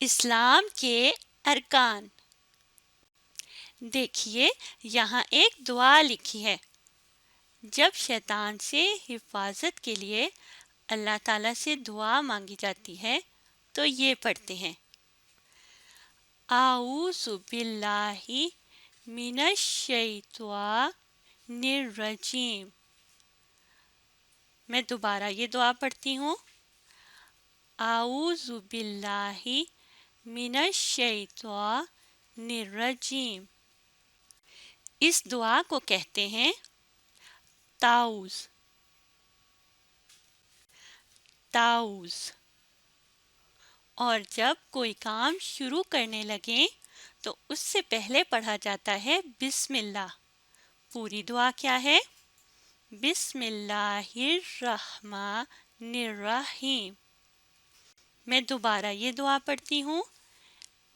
اسلام کے ارکان۔ دیکھیے یہاں ایک دعا لکھی ہے۔ جب شیطان سے حفاظت کے لیے اللہ تعالیٰ سے دعا مانگی جاتی ہے تو یہ پڑھتے ہیں، اعوذ باللہ من الشیطان الرجیم۔ میں دوبارہ یہ دعا پڑھتی ہوں، اعوذ باللہ من الشیطان الرجیم۔ اس دعا کو کہتے ہیں تعوذ۔ اور جب کوئی کام شروع کرنے لگیں تو اس سے پہلے پڑھا جاتا ہے بسم اللہ۔ پوری دعا کیا ہے؟ بسم اللہ الرحمن الرحیم۔ میں دوبارہ یہ دعا پڑھتی ہوں،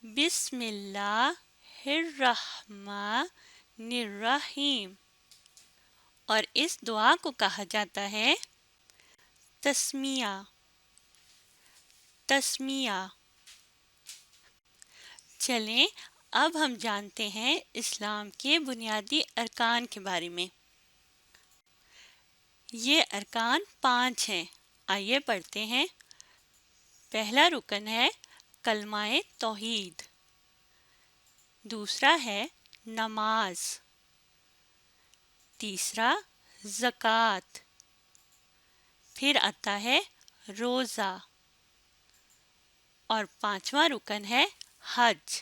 بسم اللہ الرحمن الرحیم۔ اور اس دعا کو کہا جاتا ہے تسمیہ۔ چلیں اب ہم جانتے ہیں اسلام کے بنیادی ارکان کے بارے میں۔ یہ ارکان 5 ہیں، آئیے پڑھتے ہیں۔ پہلا رکن ہے کلمہ توحید، دوسرا ہے نماز، تیسرا زکوٰۃ، پھر آتا ہے روزہ، اور 5واں رکن ہے حج۔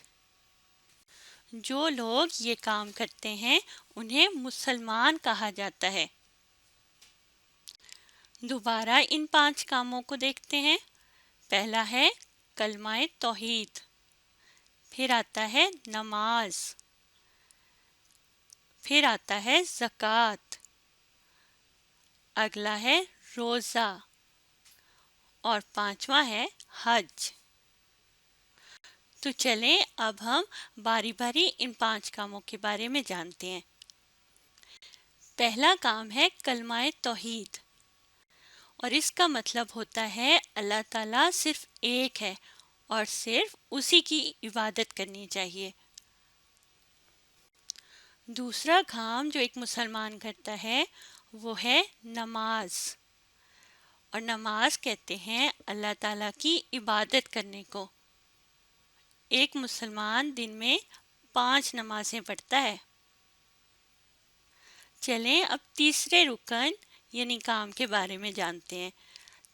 جو لوگ یہ کام کرتے ہیں انہیں مسلمان کہا جاتا ہے۔ دوبارہ ان 5 کاموں کو دیکھتے ہیں۔ پہلا ہے کلمہ توحید، پھر آتا ہے نماز، پھر آتا ہے زکوٰۃ، اگلا ہے روزہ، اور 5واں ہے حج۔ تو چلیں اب ہم باری باری ان 5 کاموں کے بارے میں جانتے ہیں۔ پہلا کام ہے کلمہ توحید، اور اس کا مطلب ہوتا ہے اللہ تعالیٰ صرف ایک ہے اور صرف اسی کی عبادت کرنی چاہیے۔ دوسرا کام جو ایک مسلمان کرتا ہے وہ ہے نماز، اور نماز کہتے ہیں اللہ تعالیٰ کی عبادت کرنے کو۔ ایک مسلمان دن میں 5 نمازیں پڑھتا ہے۔ چلیں اب تیسرے رکن یعنی کام کے بارے میں جانتے ہیں۔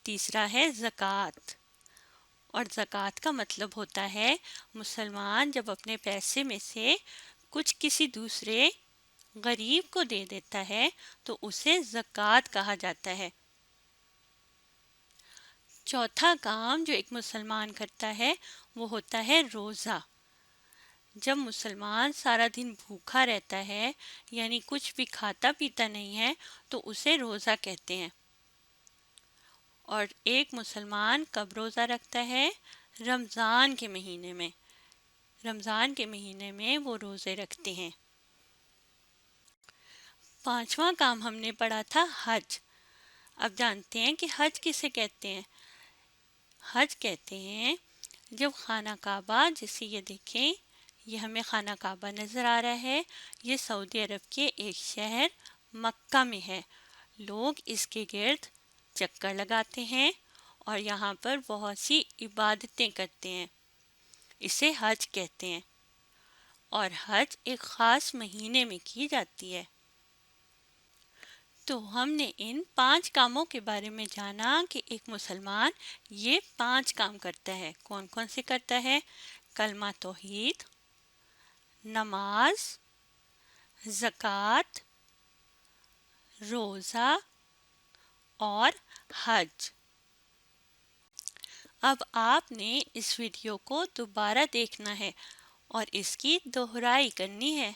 تیسرا ہے زکوٰۃ، اور زکوٰۃ کا مطلب ہوتا ہے مسلمان جب اپنے پیسے میں سے کچھ کسی دوسرے غریب کو دے دیتا ہے تو اسے زکوٰۃ کہا جاتا ہے۔ چوتھا کام جو ایک مسلمان کرتا ہے وہ ہوتا ہے روزہ۔ جب مسلمان سارا دن بھوکا رہتا ہے یعنی کچھ بھی کھاتا پیتا نہیں ہے تو اسے روزہ کہتے ہیں۔ اور ایک مسلمان کب روزہ رکھتا ہے؟ رمضان کے مہینے میں۔ رمضان کے مہینے میں وہ روزے رکھتے ہیں۔ 5واں کام ہم نے پڑھا تھا حج۔ اب جانتے ہیں کہ حج کسے کہتے ہیں۔ حج کہتے ہیں جب خانہ کعبہ، جیسے یہ دیکھیں یہ ہمیں خانہ کعبہ نظر آ رہا ہے، یہ سعودی عرب کے ایک شہر مکہ میں ہے۔ لوگ اس کے گرد چکر لگاتے ہیں اور یہاں پر بہت سی عبادتیں کرتے ہیں، اسے حج کہتے ہیں، اور حج ایک خاص مہینے میں کی جاتی ہے۔ تو ہم نے ان 5 کاموں کے بارے میں جانا کہ ایک مسلمان یہ 5 کام کرتا ہے۔ کون کون سے کرتا ہے؟ کلمہ توحید، نماز، زکوٰۃ، روزہ اور حج۔ اب آپ نے اس ویڈیو کو دوبارہ دیکھنا ہے اور اس کی دہرائی کرنی ہے۔